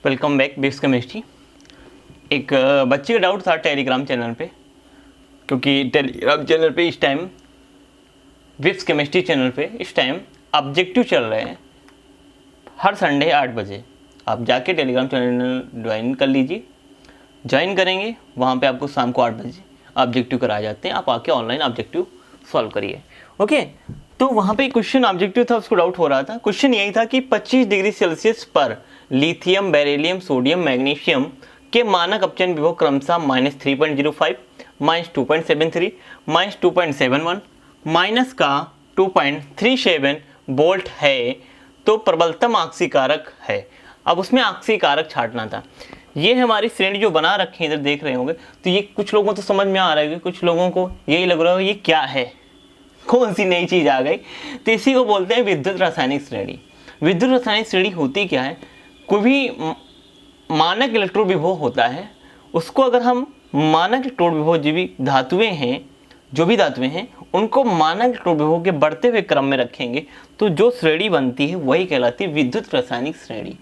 Welcome back बिफ्स chemistry. एक बच्चे का डाउट था टेलीग्राम चैनल पे, क्योंकि टेलीग्राम चैनल पे इस टाइम बिफ्स केमिस्ट्री चैनल पे इस टाइम ऑब्जेक्टिव चल रहे हैं हर संडे 8 बजे। आप जाके टेलीग्राम चैनल ज्वाइन कर लीजिए। ज्वाइन करेंगे वहाँ पे आपको शाम को 8 बजे ऑब्जेक्टिव कराए जाते हैं। आप आके ऑनलाइन ऑब्जेक्टिव सॉल्व करिए। ओके, तो वहाँ पे क्वेश्चन ऑब्जेक्टिव था, उसको डाउट हो रहा था। क्वेश्चन यही था कि 25 डिग्री सेल्सियस पर लिथियम, बेरिलियम, सोडियम, मैग्नीशियम के मानक अपचयन विभव क्रमशः -3.05, -2.73, -2.71, माइनस का 2.37 वोल्ट है, तो प्रबलतम आक्सीकारक है। अब उसमें आक्सीकारक छांटना था। ये हमारी श्रेणी जो बना रखी है, इधर देख रहे होंगे, तो ये कुछ लोगों को तो समझ में आ रहा है, कुछ लोगों को यही लग रहा है ये क्या है, कौन सी नई चीज़ आ गई। तो इसी को बोलते हैं विद्युत रासायनिक श्रेणी। विद्युत रासायनिक श्रेणी होती क्या है? कोई भी मानक इलेक्ट्रोड विभव होता है, उसको अगर हम मानक इलेक्ट्रोड विभव जो भी धातुएं हैं उनको मानक इलेक्ट्रोड विभव के बढ़ते हुए क्रम में रखेंगे तो जो श्रेणी बनती है वही कहलाती है विद्युत रासायनिक श्रेणी।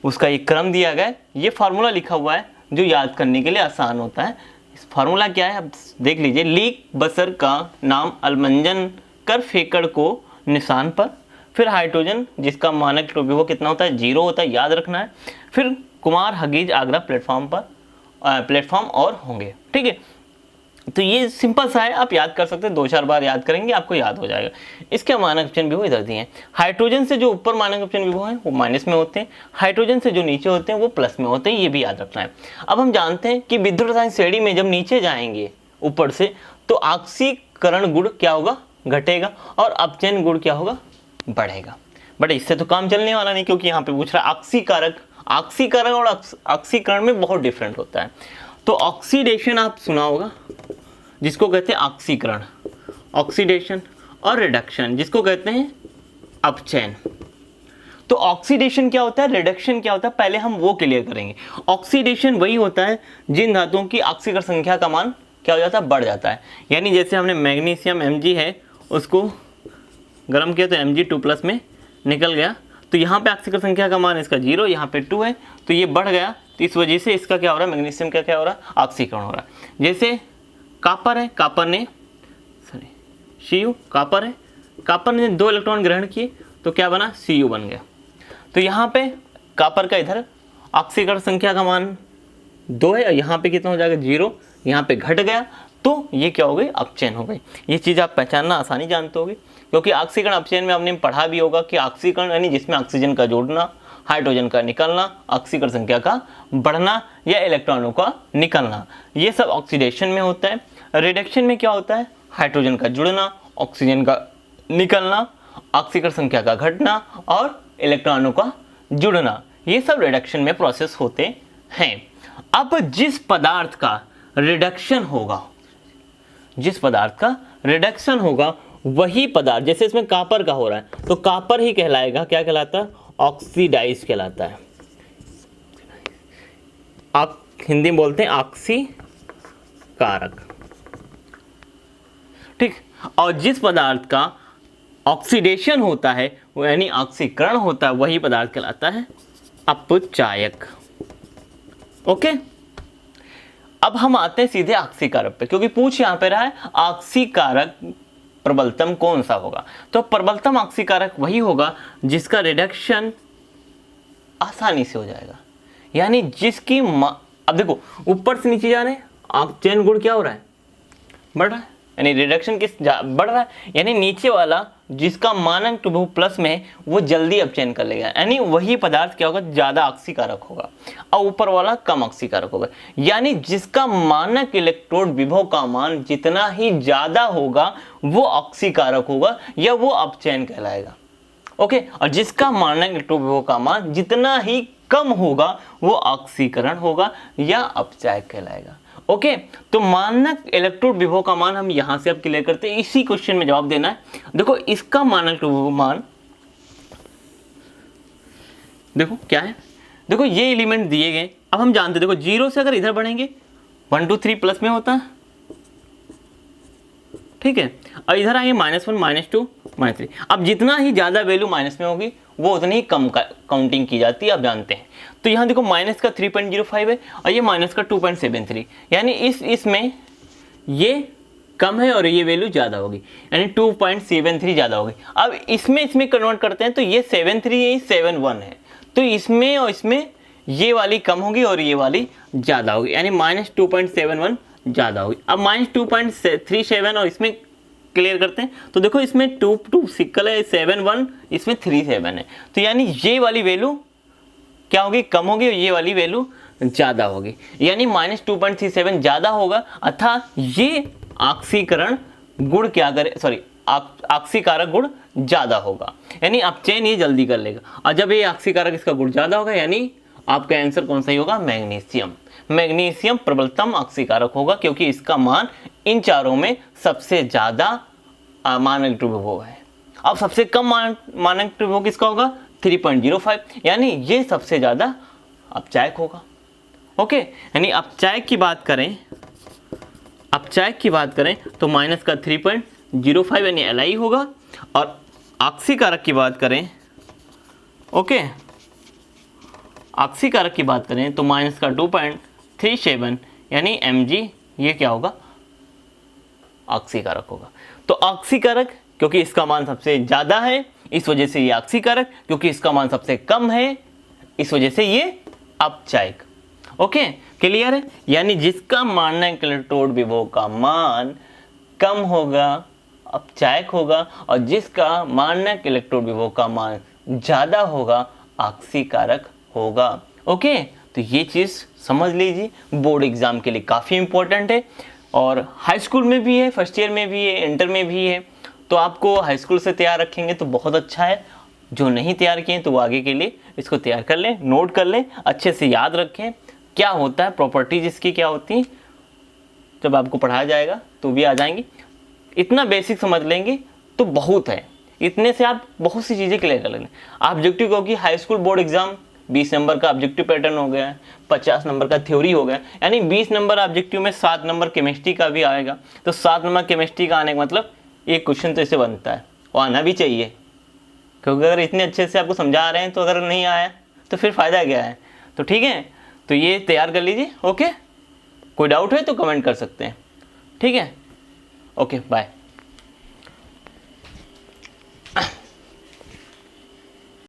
उसका एक क्रम दिया गया है, ये फार्मूला लिखा हुआ है जो याद करने के लिए आसान होता है। इस फार्मूला क्या है आप देख लीजिए। लीक बसर का नाम अलमंजन कर फेकड़ को निशान पर, फिर हाइड्रोजन जिसका मानक इलेक्ट्रोड विभव कितना होता है 0 होता है, याद रखना है। फिर कुमार हगीज आगरा प्लेटफॉर्म और होंगे। ठीक है, तो ये सिंपल सा है, आप याद कर सकते हैं। 2-4 बार याद करेंगे आपको याद हो जाएगा। इसके मानक अपचयन विभव इधर दिए हैं। हाइड्रोजन से जो ऊपर मानक अपचयन विभव है वो माइनस में होते हैं, हाइड्रोजन से जो नीचे होते हैं वो प्लस में होते हैं, ये भी याद रखना है। अब हम जानते हैं कि विद्युत रासायनिक श्रेणी में जब नीचे जाएंगे ऊपर से तो ऑक्सीकरण गुण क्या होगा, घटेगा, और अपचयन गुण क्या होगा, बढ़ेगा। बट इससे तो काम चलने वाला नहीं, क्योंकि यहाँ पे पूछ रहा है ऑक्सीकरण और ऑक्सीकरण में बहुत डिफरेंट होता है। तो ऑक्सीडेशन आप सुना होगा, जिसको कहते हैं ऑक्सीकरण, ऑक्सीडेशन, और रिडक्शन जिसको कहते हैं अपचयन। तो ऑक्सीडेशन क्या होता है, रिडक्शन क्या होता है, पहले हम वो क्लियर करेंगे। ऑक्सीडेशन वही होता है जिन धातुओं की ऑक्सीकरण संख्या का मान क्या हो जाता है, बढ़ जाता है। यानी जैसे हमने मैग्नीशियम Mg है उसको गर्म किया तो Mg2+ में निकल गया, तो यहाँ पे ऑक्सीकरण संख्या का मान इसका 0, यहाँ पे 2 है, तो ये बढ़ गया। तो इस वजह से इसका क्या हो रहा है, मैग्नीशियम का क्या हो रहा है, ऑक्सीकरण हो रहा है। जैसे कॉपर है, कॉपर ने कॉपर ने 2 इलेक्ट्रॉन ग्रहण किए तो क्या बना, Cu बन गया। तो यहाँ पे कॉपर का इधर ऑक्सीकरण संख्या का मान 2 है और यहाँ पे कितना हो जाएगा 0, यहाँ पे घट गया, तो ये क्या हो गई, अपचयन हो गई। ये चीज़ आप पहचानना आसानी जानते होगे, क्योंकि ऑक्सीकरण अपचयन में आपने पढ़ा भी होगा कि ऑक्सीकरण यानी जिसमें ऑक्सीजन का जोड़ना, हाइड्रोजन का निकलना, ऑक्सीकरण संख्या का बढ़ना या इलेक्ट्रॉनों का निकलना, ये सब ऑक्सीडेशन में होता है। रिडक्शन में क्या होता है, हाइड्रोजन का जुड़ना, ऑक्सीजन का निकलना, ऑक्सीकरण संख्या का घटना और इलेक्ट्रॉनों का जुड़ना, ये सब रिडक्शन में प्रोसेस होते हैं। अब जिस पदार्थ का रिडक्शन होगा वही पदार्थ, जैसे इसमें कॉपर का हो रहा है तो कॉपर ही कहलाएगा, क्या कहलाता है, ऑक्सीडाइज कहलाता है। आप हिंदी में बोलते हैं ऑक्सीकारक। ठीक, और जिस पदार्थ का ऑक्सीडेशन होता है वो यानी ऑक्सीकरण होता है वही पदार्थ कहलाता है अपचायक। ओके, अब हम आते हैं सीधे ऑक्सीकारक पे, क्योंकि पूछ यहां पे रहा है ऑक्सीकारक प्रबलतम कौन सा होगा। तो प्रबलतम ऑक्सीकारक वही होगा जिसका रिडक्शन आसानी से हो जाएगा, यानी जिसकी अब देखो ऊपर से नीचे जा रहे हैं, अपचयन गुण क्या हो रहा है, बढ़ रहा है, यानी रिडक्शन बढ़ रहा है, यानी नीचे वाला जिसका मानक विभव प्लस में है वो जल्दी अपचयन कर लेगा, यानी वही पदार्थ क्या होगा, ज्यादा ऑक्सीकारक होगा, और ऊपर वाला कम ऑक्सीकारक होगा। यानी जिसका मानक इलेक्ट्रोड विभव का मान जितना ही ज्यादा होगा वो ऑक्सीकारक होगा या वो अपचयन कहलाएगा। ओके, और जिसका मानक इलेक्ट्रोड विभव का मान जितना ही कम होगा वो ऑक्सीकरण होगा या अपचायक कहलाएगा। ओके, तो मानक इलेक्ट्रोड विभव का मान हम यहां से अब क्लियर करते हैं, इसी क्वेश्चन में जवाब देना है। देखो इसका मानक विभव मान देखो क्या है, देखो ये एलिमेंट दिए गए। अब हम जानते हैं, देखो 0 से अगर इधर बढ़ेंगे 1 2 3 प्लस में होता है, ठीक है, और इधर आएंगे -1 -2 -3। अब जितना ही ज़्यादा वैल्यू माइनस में होगी वो उतनी ही कम काउंटिंग की जाती है, आप जानते हैं। तो यहाँ देखो माइनस का 3.05 है और ये माइनस का 2.73, यानी इसमें ये कम है और ये वैल्यू ज़्यादा होगी, यानी 2.73 ज़्यादा होगी। अब इसमें कन्वर्ट करते हैं तो ये 73 है, ये 71 है, तो इसमें और इसमें ये वाली कम होगी और ये वाली ज़्यादा होगी, यानी -2.71 ज़्यादा होगी। अब -2.37 और इसमें क्लियर करते हैं तो देखो इसमें 2 सिक्कल है, 71 इसमें 37 है, तो यानी ये वाली वैल्यू क्या होगी, कम होगी और ये वाली वैल्यू ज़्यादा होगी, यानी -2.37 ज़्यादा होगा, अर्थात ये ऑक्सीकरण गुण क्या करे, सॉरी ऑक्सीकारक गुण ज़्यादा होगा, यानी अपचयन ये जल्दी कर लेगा। और जब ये ऑक्सीकारक इसका गुण ज़्यादा होगा यानी आपका आंसर कौन सा ही होगा, मैग्नीशियम। मैग्नीशियम प्रबलतम ऑक्सीकारक होगा क्योंकि इसका मान इन चारों में सबसे ज़्यादा मानक विभव है। अब सबसे कम मानक विभव किसका होगा, 3.05, यानी ये सबसे ज़्यादा अपचायक होगा। ओके, यानी अपचायक की बात करें तो माइनस का 3.05 यानी Li होगा, और ऑक्सीकारक की बात करें, ओके, ऑक्सीकारक की बात करें तो माइनस का 2.37 यानी Mg, ये क्या होगा, ऑक्सीकारक होगा। तो ऑक्सीकारक क्योंकि इसका मान सबसे ज़्यादा है इस वजह से ये ऑक्सीकारक, क्योंकि इसका मान सबसे कम है इस वजह से ये अपचायक। ओके, क्लियर है, यानी जिसका मानक इलेक्ट्रोड विभव का मान कम होगा अपचायक होगा, और जिसका मानक इलेक्ट्रोड विभव का मान ज़्यादा होगा ऑक्सीकारक होगा। ओके, तो ये चीज़ समझ लीजिए, बोर्ड एग्जाम के लिए काफ़ी इंपॉर्टेंट है, और हाई स्कूल में भी है, फर्स्ट ईयर में भी है, इंटर में भी है, तो आपको हाई स्कूल से तैयार रखेंगे तो बहुत अच्छा है। जो नहीं तैयार किए तो वो आगे के लिए इसको तैयार कर लें, नोट कर लें, अच्छे से याद रखें क्या होता है, प्रॉपर्टीज इसकी क्या होती हैं, जब आपको पढ़ाया जाएगा तो भी आ जाएंगी। इतना बेसिक समझ लेंगे तो बहुत है, इतने से आप बहुत सी चीज़ें क्लियर कर लेंगे। ऑब्जेक्टिव होगी high school board exam, 20 number का ऑब्जेक्टिव पैटर्न हो गया, 50 नंबर का थ्योरी हो गया, यानी 20 नंबर ऑब्जेक्टिव में 7 नंबर केमिस्ट्री का भी आएगा। तो 7 नंबर केमिस्ट्री का आने का मतलब एक क्वेश्चन तो इसे बनता है, वो आना भी चाहिए, क्योंकि अगर इतने अच्छे से आपको समझा रहे हैं तो अगर नहीं आया तो फिर फ़ायदा क्या है। तो ठीक है, तो ये तैयार कर लीजिए। ओके, कोई डाउट है तो कमेंट कर सकते हैं। ठीक है, ओके, बाय।